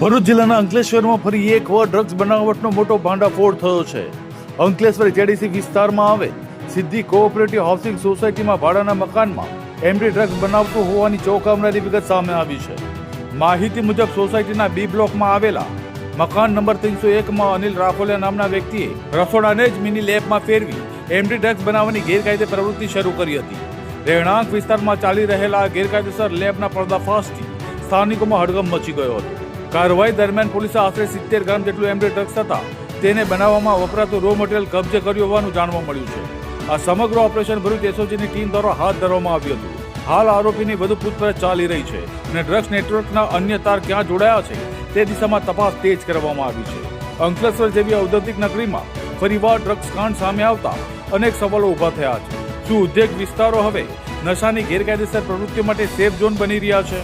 ભરૂચ જિલ્લાના અંકલેશ્વરમાં ફરી એકવાર ડ્રગ્સ બનાવટનો મોટો ભાંડાફોડ થયો છે. અંકલેશ્વર જેડીસી વિસ્તારમાં આવેલ સિદ્ધિ કોઓપરેટિવ હાઉસિંગ સોસાયટીમાં ભાડાના મકાનમાં એમડી ડ્રગ્સ બનાવતું હોવાની ચોંકાવનારી વિગત સામે આવી છે. માહિતી મુજબ સોસાયટીના બી બ્લોકમાં આવેલા મકાન નંબર 301માં અનિલ રાખોલિયા નામના વ્યક્તિએ રસોડાને જ મિની લેબમાં ફેરવી એમડી ડ્રગ્સ બનાવવાની ગેરકાયદે પ્રવૃત્તિ શરૂ કરી હતી. રહેણાંક વિસ્તારમાં ચાલી રહેલા ગેરકાયદેસર લેબના પર્દાફાશથી સ્થાનિકોમાં હડગમ મચી ગયો હતો. કાર્યવાહી દરમિયાન પોલીસે આશરે 70 ગ્રામ જેટલું એમડી ડ્રગ્સ હતા તેને બનાવવામાં વપરાતું રો મટીરિયલ કબજે કર્યું હોવાનું જાણવા મળ્યું છે. આ સમગ્ર ઓપરેશન ભરૂચ એસઓજીની ટીમ દ્વારા હાથ ધરવામાં આવ્યું હતું. હાલ આરોપીની વધુ પૂછપરછ ચાલી રહી છે અને ડ્રગ્સ નેટવર્કના અન્ય તાર ક્યાં જોડાયા છે તે દિશામાં તપાસ તેજ કરવામાં આવી છે. અંકલેશ્વર જેવી ઔદ્યોગિક નગરીમાં ફરીવાર ડ્રગ્સ કાંડ સામે આવતા અનેક સવાલો ઊભા થયા છે. શું ઉદ્યોગ વિસ્તારો હવે નશાની ગેરકાયદેસર પ્રવૃત્તિઓ માટે સેફ ઝોન બની રહ્યા છે?